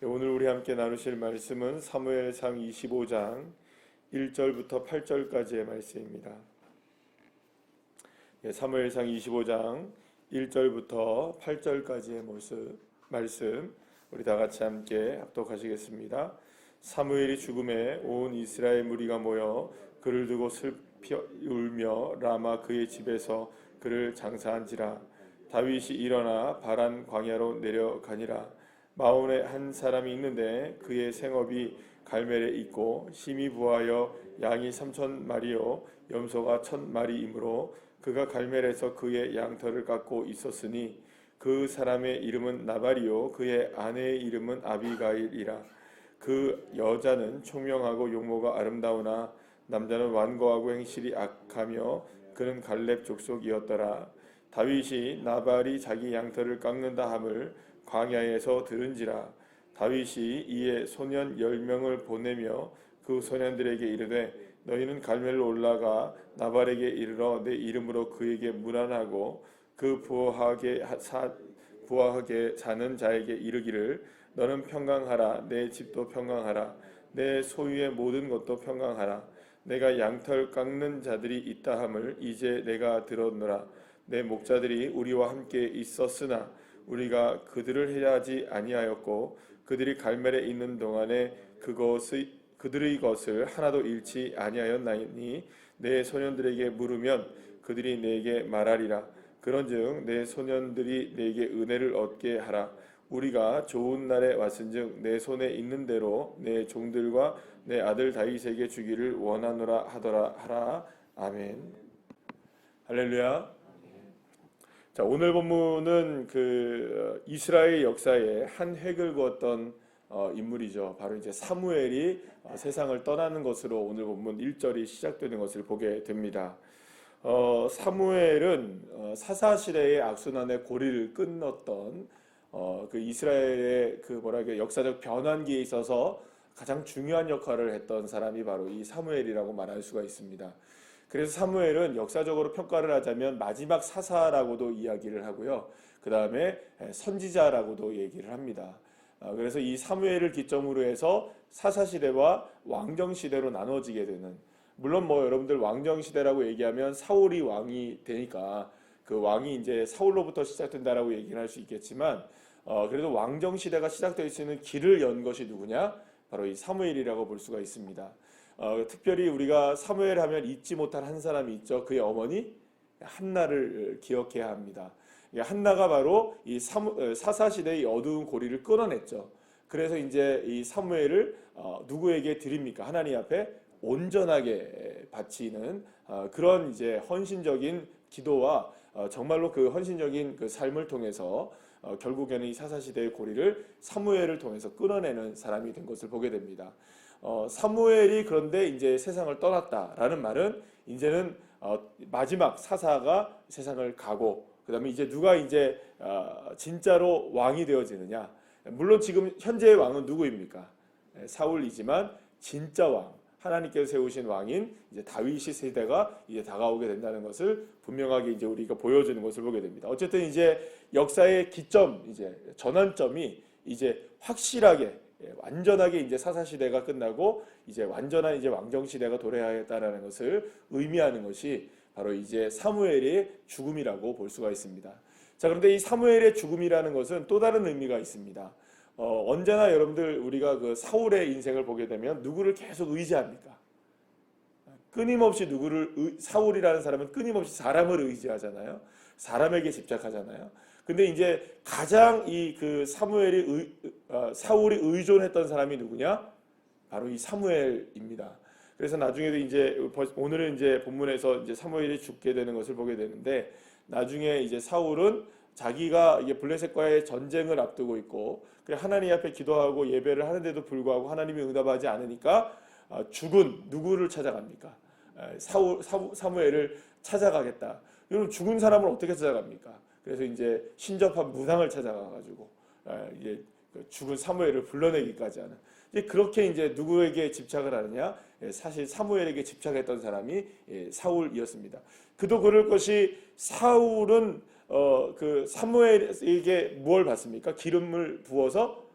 오늘 우리 함께 나누실 말씀은 사무엘상 25장 1절부터 8절까지의 말씀입니다. 사무엘상 25장 1절부터 8절까지의 말씀 우리 다 같이 함께 합독하시겠습니다. 사무엘이 죽음에 온 이스라엘 무리가 모여 그를 두고 슬피 울며 라마 그의 집에서 그를 장사한지라. 다윗이 일어나 바란 광야로 내려가니라. 마온에 한 사람이 있는데 그의 생업이 갈멜에 있고 심히 부하여 양이 3,000마리요 염소가 1,000마리이므로 그가 갈멜에서 그의 양털을 깎고 있었으니 그 사람의 이름은 나발이요 그의 아내의 이름은 아비가일이라. 그 여자는 총명하고 용모가 아름다우나 남자는 완고하고 행실이 악하며 그는 갈렙 족속이었더라. 다윗이 나발이 자기 양털을 깎는다 함을 광야에서 들은지라. 다윗이 이에 소년 10명을 보내며 그 소년들에게 이르되 너희는 갈멜로 올라가 나발에게 이르러 내 이름으로 그에게 문안하고 그 부하게 사는 자에게 이르기를 너는 평강하라. 내 집도 평강하라. 내 소유의 모든 것도 평강하라. 내가 양털 깎는 자들이 있다 함을 이제 내가 들었노라. 내 목자들이 우리와 함께 있었으나 우리가 그들을 해하지 아니하였고 그들이 갈멜에 있는 동안에 그들의 것을 하나도 잃지 아니하였나니 내 소년들에게 물으면 그들이 내게 말하리라. 그런즉 내 소년들이 내게 은혜를 얻게 하라. 우리가 좋은 날에 왔은즉 내 손에 있는 대로 내 종들과 내 아들 다윗에게 주기를 원하노라 하라. 아멘. 할렐루야. 자, 오늘 본문은 이스라엘 역사에 한 획을 그었던 인물이죠. 바로 이제 사무엘이 세상을 떠나는 것으로 오늘 본문 1절이 시작되는 것을 보게 됩니다. 사무엘은 사사시대의 악순환의 고리를 끊었던 그 이스라엘의 역사적 변환기에 있어서 가장 중요한 역할을 했던 사람이 바로 이 사무엘이라고 말할 수가 있습니다. 그래서 사무엘은 역사적으로 평가를 하자면 마지막 사사라고도 이야기를 하고요. 그 다음에 선지자라고도 얘기를 합니다. 그래서 이 사무엘을 기점으로 해서 사사시대와 왕정시대로 나눠지게 되는, 물론 여러분들 왕정시대라고 얘기하면 사울이 왕이 되니까 그 왕이 이제 사울로부터 시작된다라고 얘기를 할 수 있겠지만 그래도 왕정시대가 시작될 수 있는 길을 연 것이 누구냐? 바로 이 사무엘이라고 볼 수가 있습니다. 특별히 우리가 사무엘 하면 잊지 못할 한 사람이 있죠. 그의 어머니 한나를 기억해야 합니다. 한나가 바로 이 사사시대의 어두운 고리를 끊어냈죠. 그래서 이제 이 사무엘을 누구에게 드립니까? 하나님 앞에 온전하게 바치는 그런 이제 헌신적인 기도와 정말로 그 헌신적인 그 삶을 통해서 결국에는 이 사사시대의 고리를 사무엘을 통해서 끊어내는 사람이 된 것을 보게 됩니다. 사무엘이 그런데 이제 세상을 떠났다라는 말은 이제는 마지막 사사가 세상을 가고 그다음에 이제 누가 이제 진짜로 왕이 되어지느냐? 물론 지금 현재의 왕은 누구입니까? 사울이지만 진짜 왕, 하나님께서 세우신 왕인 이제 다윗이 세대가 이제 다가오게 된다는 것을 분명하게 이제 우리가 보여주는 것을 보게 됩니다. 어쨌든 이제 역사의 기점, 이제 전환점이 이제 확실하게 완전하게 이제 사사시대가 끝나고 이제 완전한 이제 왕정시대가 도래하였다라는 것을 의미하는 것이 바로 이제 사무엘의 죽음이라고 볼 수가 있습니다. 자, 그런데 이 사무엘의 죽음이라는 것은 또 다른 의미가 있습니다. 언제나 여러분들 우리가 그 사울의 인생을 보게 되면 누구를 계속 의지합니까? 끊임없이 사울이라는 사람은 끊임없이 사람을 의지하잖아요. 사람에게 집착하잖아요. 근데 이제 가장 사울이 의존했던 사람이 누구냐? 바로 이 사무엘입니다. 그래서 나중에도 이제 오늘은 이제 본문에서 이제 사무엘이 죽게 되는 것을 보게 되는데, 나중에 이제 사울은 자기가 이게 블레셋과의 전쟁을 앞두고 있고, 그래 하나님 앞에 기도하고 예배를 하는데도 불구하고 하나님이 응답하지 않으니까 죽은 누구를 찾아갑니까? 사무엘을 찾아가겠다. 여러분, 죽은 사람을 어떻게 찾아갑니까? 그래서 이제 신접한 무당을 찾아가가지고 이제 죽은 사무엘을 불러내기까지 하는. 이제 그렇게 이제 누구에게 집착을 하느냐? 사실 사무엘에게 집착했던 사람이 사울이었습니다. 그도 그럴 것이 사울은 그 사무엘에게 무엇을 받습니까? 기름을 부어서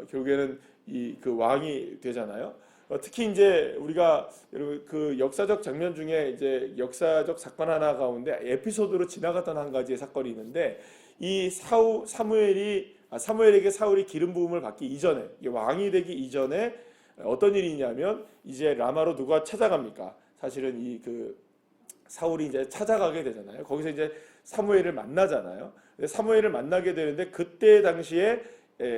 결국에는 이 그 왕이 되잖아요. 특히 이제 우리가 여러분 그 역사적 장면 중에 이제 역사적 사건 하나 가운데 에피소드로 지나갔던 한 가지의 사건이 있는데 이 사무엘에게 사울이 기름 부음을 받기 이전에 왕이 되기 이전에 어떤 일이 있냐면 이제 라마로 누가 찾아갑니까? 사실은 이 그 사울이 이제 찾아가게 되잖아요. 거기서 이제 사무엘을 만나잖아요. 사무엘을 만나게 되는데 그때 당시에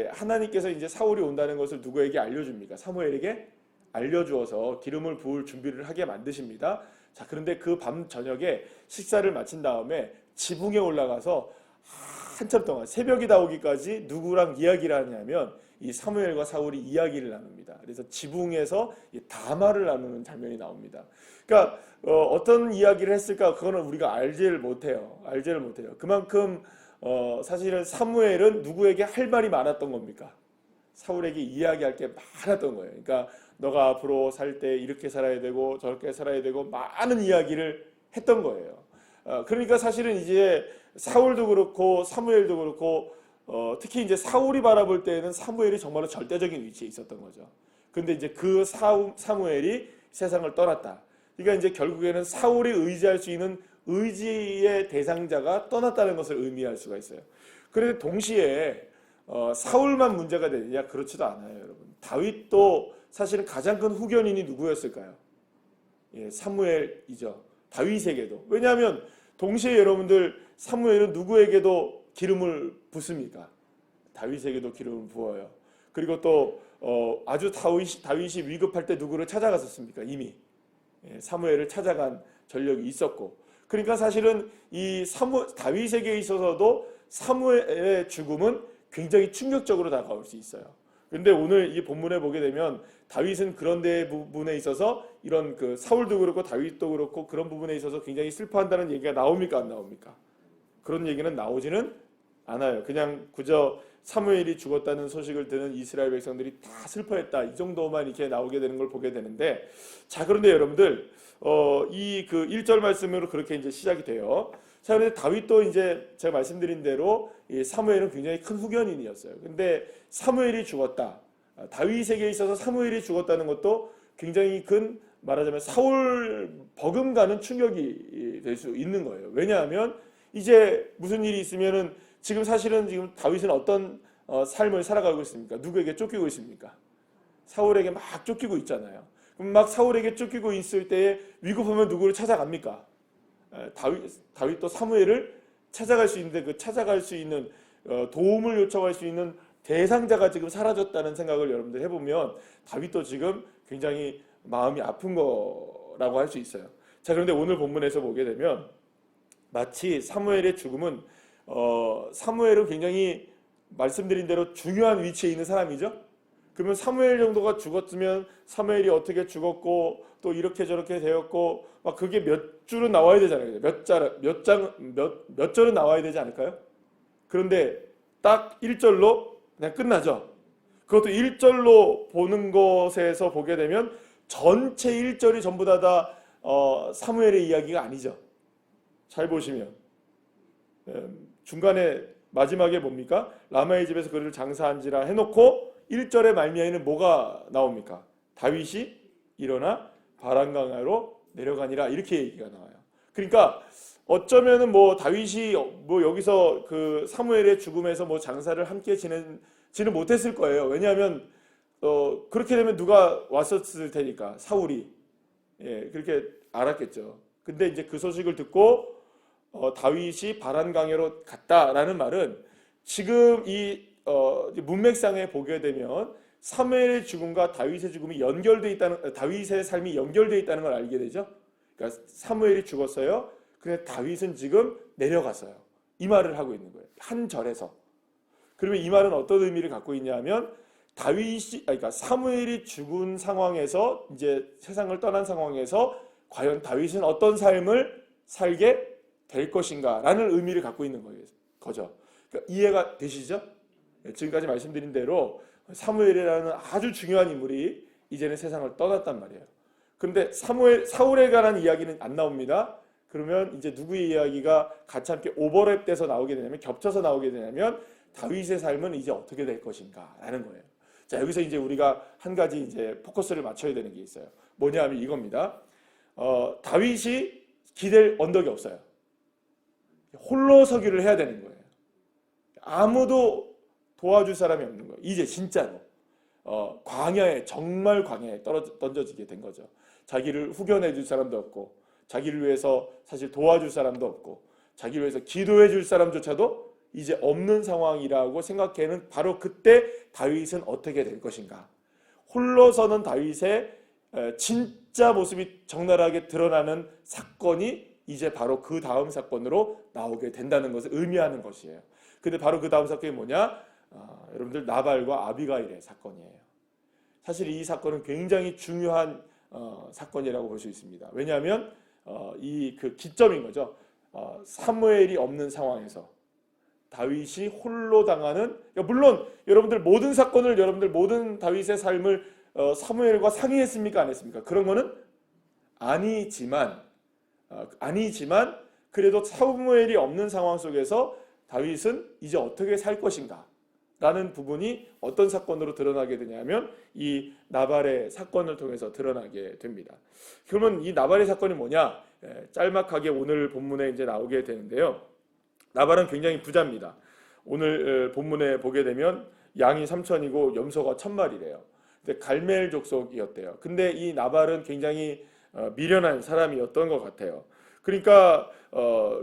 하나님께서 이제 사울이 온다는 것을 누구에게 알려줍니까? 사무엘에게 알려주어서 기름을 부을 준비를 하게 만드십니다. 자, 그런데 그 밤 저녁에 식사를 마친 다음에 지붕에 올라가서 한참 동안 새벽이 다오기까지 누구랑 이야기를 하냐면 이 사무엘과 사울이 이야기를 나눕니다. 그래서 지붕에서 담화를 나누는 장면이 나옵니다. 그러니까 어떤 이야기를 했을까 그거는 우리가 알지를 못해요. 그만큼 사실은 사무엘은 누구에게 할 말이 많았던 겁니까? 사울에게 이야기할 게 많았던 거예요. 그러니까 너가 앞으로 살 때 이렇게 살아야 되고 저렇게 살아야 되고 많은 이야기를 했던 거예요. 그러니까 사실은 이제 사울도 그렇고 사무엘도 그렇고 특히 이제 사울이 바라볼 때에는 사무엘이 정말로 절대적인 위치에 있었던 거죠. 근데 이제 그 사무엘이 세상을 떠났다. 그러니까 이제 결국에는 사울이 의지할 수 있는 의지의 대상자가 떠났다는 것을 의미할 수가 있어요. 그런데 동시에 사울만 문제가 되느냐? 그렇지도 않아요, 여러분. 다윗도 사실은 가장 큰 후견인이 누구였을까요? 예, 사무엘이죠. 다윗에게도. 왜냐하면 동시에 여러분들 사무엘은 누구에게도 기름을 붓습니까? 다윗에게도 기름을 부어요. 그리고 또 아주 다윗이 위급할 때 누구를 찾아갔었습니까? 이미 사무엘을 찾아간 전력이 있었고. 그러니까 사실은 이 다윗에게 있어서도 사무엘의 죽음은 굉장히 충격적으로 다가올 수 있어요. 그런데 오늘 이 본문에 보게 되면 다윗은 그런 부분에 있어서 이런 그 사울도 그렇고 다윗도 그렇고 그런 부분에 있어서 굉장히 슬퍼한다는 얘기가 나옵니까? 안 나옵니까? 그런 얘기는 나오지는 않아요. 그냥 그저 사무엘이 죽었다는 소식을 듣는 이스라엘 백성들이 다 슬퍼했다. 이 정도만 이렇게 나오게 되는 걸 보게 되는데, 자, 그런데 여러분들 이 그 1절 말씀으로 그렇게 이제 시작이 돼요. 자, 그런데 다윗도 이제 제가 말씀드린 대로 이 사무엘은 굉장히 큰 후견인이었어요. 근데 사무엘이 죽었다. 다윗에게 있어서 사무엘이 죽었다는 것도 굉장히 큰, 말하자면 사울 버금가는 충격이 될 수 있는 거예요. 왜냐하면 이제 무슨 일이 있으면은 지금 사실은 지금 다윗은 어떤 삶을 살아가고 있습니까? 누구에게 쫓기고 있습니까? 사울에게 막 쫓기고 있잖아요. 그럼 막 사울에게 쫓기고 있을 때에 위급하면 누구를 찾아갑니까? 다윗도 사무엘을 찾아갈 수 있는데 그 찾아갈 수 있는 도움을 요청할 수 있는 대상자가 지금 사라졌다는 생각을 여러분들 해보면 다윗도 지금 굉장히 마음이 아픈 거라고 할 수 있어요. 자, 그런데 오늘 본문에서 보게 되면 마치 사무엘의 죽음은 사무엘은 굉장히 말씀드린 대로 중요한 위치에 있는 사람이죠. 그러면 사무엘 정도가 죽었으면 사무엘이 어떻게 죽었고 또 이렇게 저렇게 되었고 막 그게 몇 줄은 나와야 되잖아요. 몇 절은 나와야 되지 않을까요? 그런데 딱 1절로 그냥 끝나죠. 그것도 1절로 보는 것에서 보게 되면 전체 1절이 전부 다 사무엘의 이야기가 아니죠. 잘 보시면 중간에 마지막에 뭡니까? 라마의 집에서 그를 장사한지라 해놓고 1절의 말미에는 뭐가 나옵니까? 다윗이 일어나 바람강으로 내려가니라 이렇게 얘기가 나와요. 그러니까 어쩌면은 뭐 다윗이 뭐 여기서 그 사무엘의 죽음에서 뭐 장사를 함께 지는 못했을 거예요. 왜냐하면 그렇게 되면 누가 왔었을 테니까 사울이 그렇게 알았겠죠. 근데 이제 그 소식을 듣고 다윗이 바람강으로 갔다라는 말은 지금 이 문맥상에 보게 되면 사무엘의 죽음과 다윗의 죽음이 연결돼 있다는, 다윗의 삶이 연결돼 있다는 걸 알게 되죠. 그러니까 사무엘이 죽었어요. 근데 다윗은 지금 내려갔어요. 이 말을 하고 있는 거예요. 한 절에서. 그러면 이 말은 어떤 의미를 갖고 있냐면 그러니까 사무엘이 죽은 상황에서 이제 세상을 떠난 상황에서 과연 다윗은 어떤 삶을 살게 될 것인가라는 의미를 갖고 있는 거죠. 그러니까 이해가 되시죠? 지금까지 말씀드린 대로 사무엘이라는 아주 중요한 인물이 이제는 세상을 떠났단 말이에요. 그런데 사울에 관한 이야기는 안 나옵니다. 그러면 이제 누구의 이야기가 같이 함께 오버랩돼서 나오게 되냐면 겹쳐서 나오게 되냐면 다윗의 삶은 이제 어떻게 될 것인가 라는 거예요. 자, 여기서 이제 우리가 한 가지 이제 포커스를 맞춰야 되는 게 있어요. 뭐냐면 이겁니다. 다윗이 기댈 언덕이 없어요. 홀로 서기를 해야 되는 거예요. 아무도 도와줄 사람이 없는 거예요. 이제 진짜로 광야에, 정말 광야에 던져지게 된 거죠. 자기를 후견해 줄 사람도 없고, 자기를 위해서 사실 도와줄 사람도 없고, 자기를 위해서 기도해 줄 사람조차도 이제 없는 상황이라고 생각하는 바로 그때 다윗은 어떻게 될 것인가. 홀로 서는 다윗의 진짜 모습이 적나라하게 드러나는 사건이 이제 바로 그 다음 사건으로 나오게 된다는 것을 의미하는 것이에요. 근데 바로 그 다음 사건이 뭐냐? 여러분들, 나발과 아비가일의 사건이에요. 사실 이 사건은 굉장히 중요한 사건이라고 볼 수 있습니다. 왜냐하면 이 그 기점인 거죠. 사무엘이 없는 상황에서 다윗이 홀로 당하는, 물론 여러분들 모든 사건을, 여러분들 모든 다윗의 삶을 사무엘과 상의했습니까? 안 했습니까? 그런 거는 아니지만 그래도 사무엘이 없는 상황 속에서 다윗은 이제 어떻게 살 것인가 라는 부분이 어떤 사건으로 드러나게 되냐면 이 나발의 사건을 통해서 드러나게 됩니다. 그러면 이 나발의 사건이 뭐냐? 짤막하게 오늘 본문에 이제 나오게 되는데요. 나발은 굉장히 부자입니다. 오늘 본문에 보게 되면 양이 3천이고 염소가 1,000마리래요. 근데 갈멜 족속이었대요. 근데 이 나발은 굉장히 미련한 사람이었던 것 같아요. 그러니까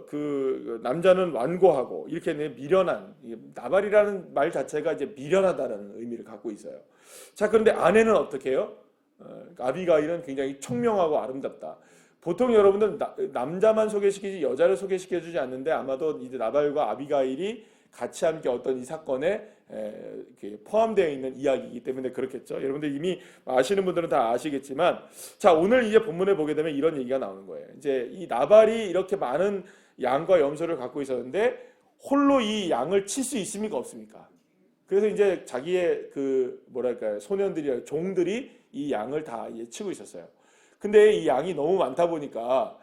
그 남자는 완고하고 이렇게 미련한, 나발이라는 말 자체가 이제 미련하다라는 의미를 갖고 있어요. 자, 그런데 아내는 어떻게 해요? 아비가일은 굉장히 총명하고 아름답다. 보통 여러분들 남자만 소개시키지 여자를 소개시켜주지 않는데 아마도 이제 나발과 아비가일이 같이 함께 어떤 이 사건에 포함되어 있는 이야기이기 때문에 그렇겠죠. 여러분들 이미 아시는 분들은 다 아시겠지만, 자, 오늘 이제 본문에 보게 되면 이런 얘기가 나오는 거예요. 이제 이 나발이 이렇게 많은 양과 염소를 갖고 있었는데 홀로 이 양을 칠 수 있습니까? 없습니까? 그래서 이제 자기의 그 뭐랄까요, 소년들이, 종들이 이 양을 다 치고 있었어요. 근데 이 양이 너무 많다 보니까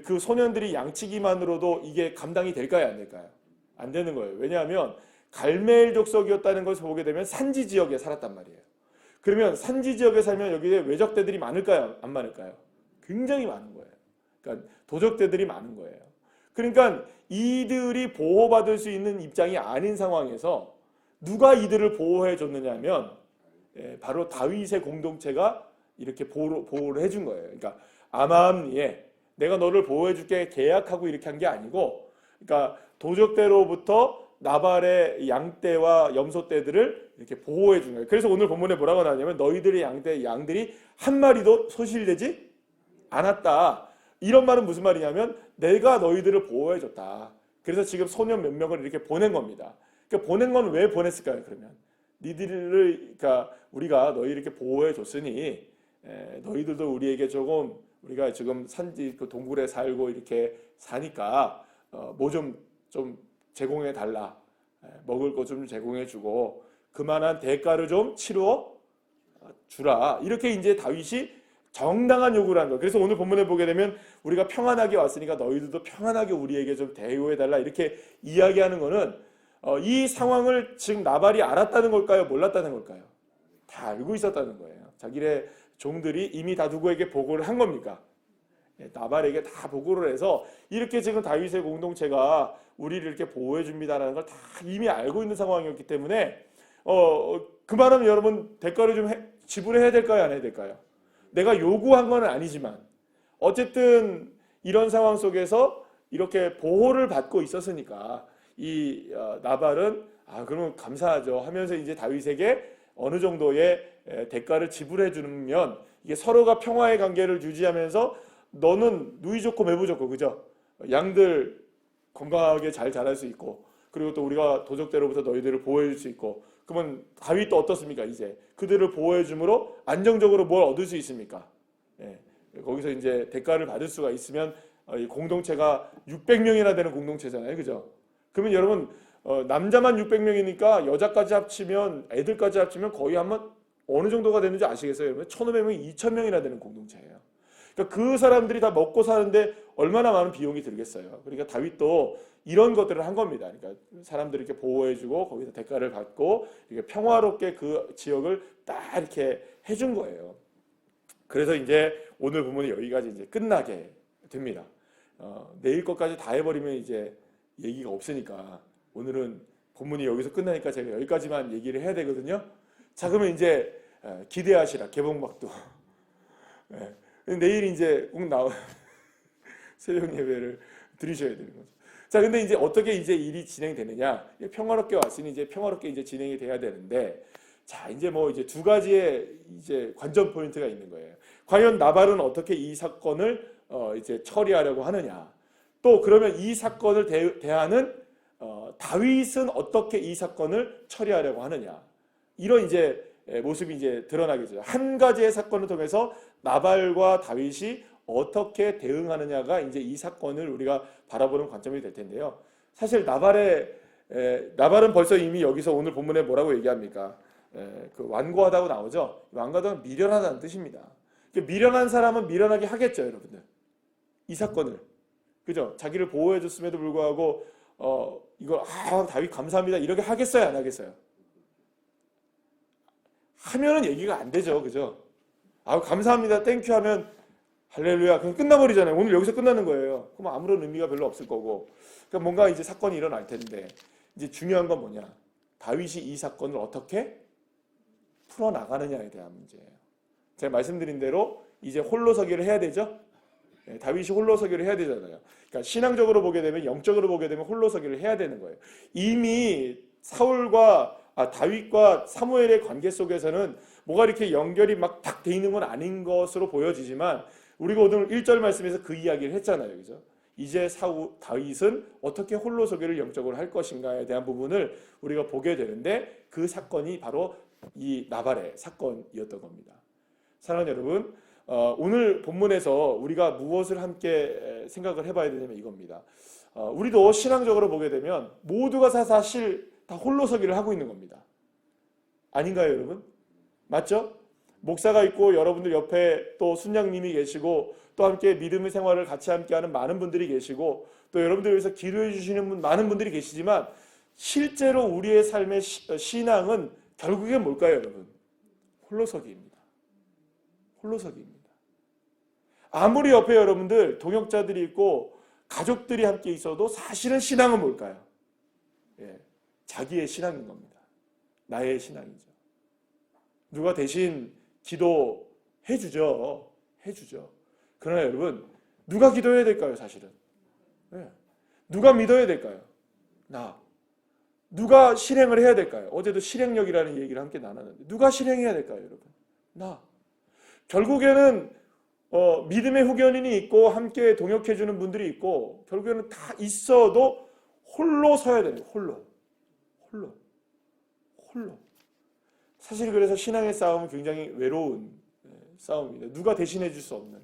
그 소년들이 양치기만으로도 이게 감당이 될까요? 안 될까요? 안 되는 거예요. 왜냐하면 갈멜 족속이었다는 것을 보게 되면 산지 지역에 살았단 말이에요. 그러면 산지 지역에 살면 여기에 외적대들이 많을까요? 안 많을까요? 굉장히 많은 거예요. 그러니까 도적대들이 많은 거예요. 그러니까 이들이 보호받을 수 있는 입장이 아닌 상황에서 누가 이들을 보호해 줬느냐 하면 바로 다윗의 공동체가 이렇게 보호를 해준 거예요. 그러니까 아마함리에 내가 너를 보호해 줄게 계약하고 이렇게 한 게 아니고, 그러니까 도적대로부터 나발의 양떼와 염소떼들을 이렇게 보호해 준 거예요. 그래서 오늘 본문에 뭐라고 나오냐면 너희들의 양들이 한 마리도 소실되지 않았다. 이런 말은 무슨 말이냐면 내가 너희들을 보호해 줬다. 그래서 지금 소년 몇 명을 이렇게 보낸 겁니다. 그러니까 보낸 건 왜 보냈을까요? 그러면 니들을, 그러니까 우리가 너희 이렇게 보호해 줬으니 너희들도 우리에게 조금, 우리가 지금 산지 그 동굴에 살고 이렇게 사니까 뭐 좀 제공해 달라. 먹을 것 좀 제공해 주고 그만한 대가를 좀 치러 주라. 이렇게 이제 다윗이 정당한 요구를 한 거예요. 그래서 오늘 본문에 보게 되면 우리가 평안하게 왔으니까 너희들도 평안하게 우리에게 좀 대우해 달라. 이렇게 이야기하는 거는 이 상황을 지금 나발이 알았다는 걸까요? 몰랐다는 걸까요? 다 알고 있었다는 거예요. 자기네 종들이 이미 다 누구에게 보고를 한 겁니까? 나발에게 다 보고를 해서 이렇게 지금 다윗의 공동체가 우리를 이렇게 보호해 줍니다라는 걸 다 이미 알고 있는 상황이었기 때문에 그 말은 여러분 대가를 좀 지불해야 될까요? 안 해야 될까요? 내가 요구한 건 아니지만 어쨌든 이런 상황 속에서 이렇게 보호를 받고 있었으니까 이 나발은 그러면 감사하죠 하면서 이제 다윗에게 어느 정도의 대가를 지불해 주면 이게 서로가 평화의 관계를 유지하면서 너는 누이 좋고 매부 좋고, 그죠? 양들 건강하게 잘 자랄 수 있고, 그리고 또 우리가 도적대로부터 너희들을 보호해 줄 수 있고, 그러면 다윗도 어떻습니까? 이제 그들을 보호해 줌으로 안정적으로 뭘 얻을 수 있습니까? 거기서 이제 대가를 받을 수가 있으면 이 공동체가 600명이나 되는 공동체잖아요, 그죠? 그러면 여러분 남자만 600명이니까 여자까지 합치면, 애들까지 합치면 거의 한번 어느 정도가 되는지 아시겠어요? 여러분 1,500명이 2,000명이나 되는 공동체예요. 그러니까 그 사람들이 다 먹고 사는데 얼마나 많은 비용이 들겠어요. 그러니까 다윗도 이런 것들을 한 겁니다. 그러니까 사람들을 이렇게 보호해주고 거기서 대가를 받고 이렇게 평화롭게 그 지역을 딱 이렇게 해준 거예요. 그래서 이제 오늘 본문이 여기까지 이제 끝나게 됩니다. 내일 것까지 다 해버리면 이제 얘기가 없으니까 오늘은 본문이 여기서 끝나니까 제가 여기까지만 얘기를 해야 되거든요. 자, 그러면 이제 기대하시라 개봉박도. 내일 이제 꼭 새벽 예배를 드리셔야 되는 거죠. 자, 근데 이제 어떻게 이제 일이 진행되느냐? 평화롭게 왔으니 이제 평화롭게 이제 진행이 돼야 되는데, 자, 이제 뭐 이제 두 가지의 이제 관전 포인트가 있는 거예요. 과연 나발은 어떻게 이 사건을 이제 처리하려고 하느냐? 또 그러면 이 사건을 대하는 다윗은 어떻게 이 사건을 처리하려고 하느냐? 이런 이제 모습이 이제 드러나겠죠. 한 가지의 사건을 통해서 나발과 다윗이 어떻게 대응하느냐가 이제 이 사건을 우리가 바라보는 관점이 될 텐데요. 사실 나발은 벌써 이미 여기서 오늘 본문에 뭐라고 얘기합니까? 그 완고하다고 나오죠. 완고하다는 미련하다는 뜻입니다. 미련한 사람은 미련하게 하겠죠, 여러분들. 이 사건을, 그죠? 자기를 보호해줬음에도 불구하고 이걸 다윗 감사합니다 이렇게 하겠어요, 안 하겠어요? 하면은 얘기가 안 되죠, 그죠? 감사합니다, 땡큐 하면 할렐루야, 그럼 끝나버리잖아요. 오늘 여기서 끝나는 거예요. 그럼 아무런 의미가 별로 없을 거고. 그러니까 뭔가 이제 사건이 일어날 텐데, 이제 중요한 건 뭐냐? 다윗이 이 사건을 어떻게 풀어나가느냐에 대한 문제예요. 제가 말씀드린 대로 이제 홀로서기를 해야 되죠? 다윗이 홀로서기를 해야 되잖아요. 그러니까 신앙적으로 보게 되면, 영적으로 보게 되면 홀로서기를 해야 되는 거예요. 이미 다윗과 사무엘의 관계 속에서는 뭐가 이렇게 연결이 막 딱 돼 있는 건 아닌 것으로 보여지지만, 우리가 오늘 1절 말씀에서 그 이야기를 했잖아요. 그죠? 이제 다윗은 어떻게 홀로서기를 영적으로 할 것인가에 대한 부분을 우리가 보게 되는데, 그 사건이 바로 이 나발의 사건이었던 겁니다. 사랑하는 여러분, 오늘 본문에서 우리가 무엇을 함께 생각을 해봐야 되냐면 이겁니다. 우리도 신앙적으로 보게 되면 모두가 사실 다 홀로서기를 하고 있는 겁니다. 아닌가요, 여러분? 맞죠? 목사가 있고 여러분들 옆에 또 순장님이 계시고 또 함께 믿음의 생활을 같이 함께하는 많은 분들이 계시고 또 여러분들 위해서 기도해 주시는 많은 분들이 계시지만, 실제로 우리의 삶의 신앙은 결국엔 뭘까요, 여러분? 홀로서기입니다. 홀로서기입니다. 아무리 옆에 여러분들 동역자들이 있고 가족들이 함께 있어도 사실은 신앙은 뭘까요? 자기의 신앙인 겁니다. 나의 신앙이죠. 누가 대신 기도해 주죠. 해주죠. 그러나 여러분, 누가 기도해야 될까요, 사실은? 누가 믿어야 될까요? 나. 누가 실행을 해야 될까요? 어제도 실행력이라는 얘기를 함께 나눴는데, 누가 실행해야 될까요, 여러분? 나. 결국에는 믿음의 후견인이 있고 함께 동역해주는 분들이 있고, 결국에는 다 있어도 홀로 서야 됩니다. 홀로. 사실 그래서 신앙의 싸움은 굉장히 외로운 싸움입니다. 누가 대신해 줄 수 없는.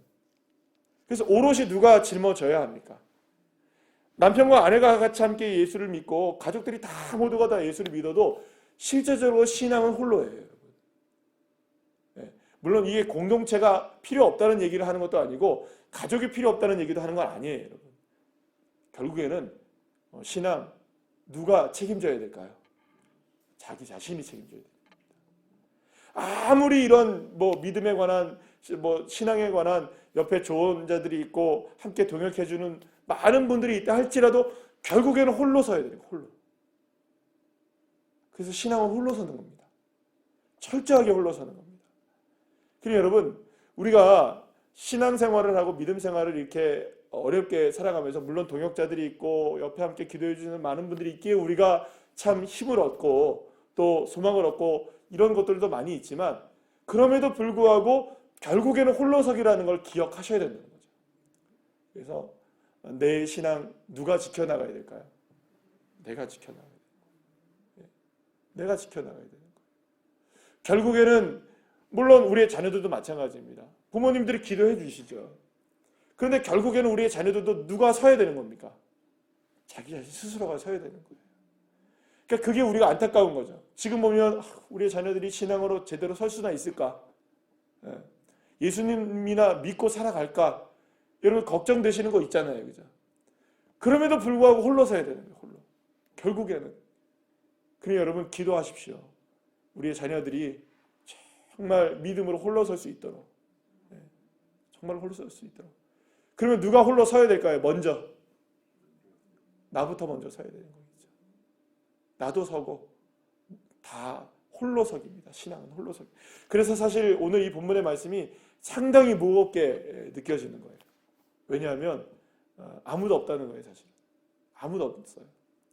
그래서 오롯이 누가 짊어져야 합니까? 남편과 아내가 같이 함께 예수를 믿고 가족들이 다 모두가 다 예수를 믿어도 실제적으로 신앙은 홀로예요, 여러분. 물론 이게 공동체가 필요 없다는 얘기를 하는 것도 아니고 가족이 필요 없다는 얘기도 하는 건 아니에요, 여러분. 결국에는 신앙 누가 책임져야 될까요? 자기 자신이 책임져야 됩니다. 아무리 이런 믿음에 관한 신앙에 관한 옆에 좋은 자들이 있고 함께 동역해주는 많은 분들이 있다 할지라도 결국에는 홀로 서야 돼요. 홀로. 그래서 신앙은 홀로 서는 겁니다. 철저하게 홀로 서는 겁니다. 그리고 여러분, 우리가 신앙생활을 하고 믿음 생활을 이렇게 어렵게 살아가면서 물론 동역자들이 있고 옆에 함께 기도해 주는 많은 분들이 있기에 우리가 참 힘을 얻고 또 소망을 얻고 이런 것들도 많이 있지만, 그럼에도 불구하고 결국에는 홀로서기라는 걸 기억하셔야 된다는 거죠. 그래서 내 신앙 누가 지켜나가야 될까요? 내가 지켜나가야 돼요. 내가 지켜나가야 되는 거예요. 결국에는 물론 우리의 자녀들도 마찬가지입니다. 부모님들이 기도해 주시죠. 그런데 결국에는 우리의 자녀들도 누가 서야 되는 겁니까? 자기 자신 스스로가 서야 되는 거예요. 그러니까 그게 우리가 안타까운 거죠. 지금 보면 우리의 자녀들이 신앙으로 제대로 설 수나 있을까? 예수님이나 믿고 살아갈까? 여러분 걱정되시는 거 있잖아요. 그죠? 그럼에도 불구하고 홀로 서야 되는 거예요. 홀로. 결국에는. 그러니 여러분 기도하십시오. 우리의 자녀들이 정말 믿음으로 홀로 설 수 있도록. 정말 홀로 설 수 있도록. 그러면 누가 홀로 서야 될까요? 먼저. 나부터 먼저 서야 되는 거겠죠. 나도 서고 다 홀로서기입니다. 신앙은 홀로서기. 그래서 사실 오늘 이 본문의 말씀이 상당히 무겁게 느껴지는 거예요. 왜냐하면 아무도 없다는 거예요. 사실 아무도 없어요.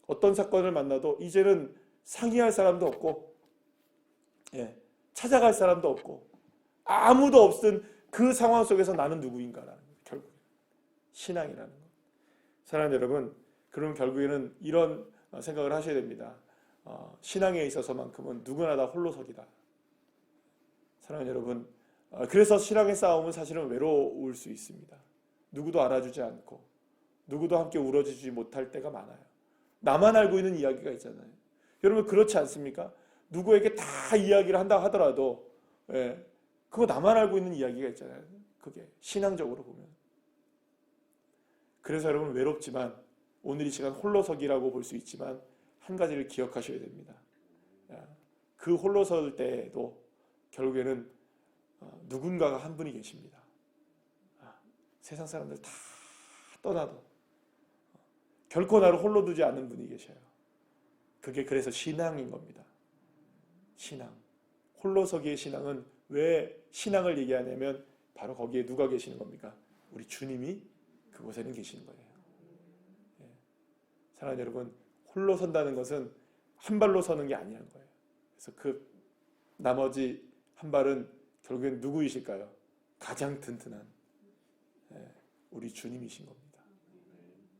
어떤 사건을 만나도 이제는 상의할 사람도 없고 찾아갈 사람도 없고 아무도 없은 그 상황 속에서 나는 누구인가라는 거예요. 결국 신앙이라는 거. 사랑하는 여러분, 그러면 결국에는 이런 생각을 하셔야 됩니다. 신앙에 있어서만큼은 누구나 다 홀로서기다. 사랑하는 여러분, 그래서 신앙의 싸움은 사실은 외로울 수 있습니다. 누구도 알아주지 않고 누구도 함께 울어주지 못할 때가 많아요. 나만 알고 있는 이야기가 있잖아요. 여러분 그렇지 않습니까? 누구에게 다 이야기를 한다 하더라도 그거 나만 알고 있는 이야기가 있잖아요. 그게 신앙적으로 보면. 그래서 여러분 외롭지만 오늘 이 시간 홀로서기라고 볼 수 있지만 한 가지를 기억하셔야 됩니다. 그 홀로 설 때에도 결국에는 누군가가 한 분이 계십니다. 세상 사람들 다 떠나도 결코 나를 홀로 두지 않는 분이 계셔요. 그게 그래서 신앙인 겁니다. 신앙. 홀로서기의 신앙은 왜 신앙을 얘기하냐면 바로 거기에 누가 계시는 겁니까? 우리 주님이 그곳에는 계시는 거예요. 사랑하는 여러분, 홀로 선다는 것은 한 발로 서는 게 아니라는 거예요. 그래서 그 나머지 한 발은 결국엔 누구이실까요? 가장 튼튼한 우리 주님이신 겁니다.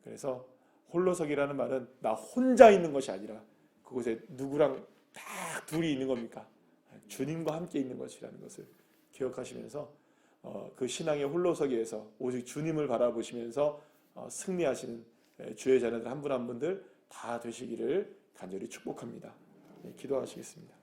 그래서 홀로서기라는 말은 나 혼자 있는 것이 아니라 그곳에 누구랑 딱 둘이 있는 겁니까? 주님과 함께 있는 것이라는 것을 기억하시면서 그 신앙의 홀로서기에서 오직 주님을 바라보시면서 승리하시는 주의 자녀들 한 분 한 분들 다 되시기를 간절히 축복합니다. 기도하시겠습니다.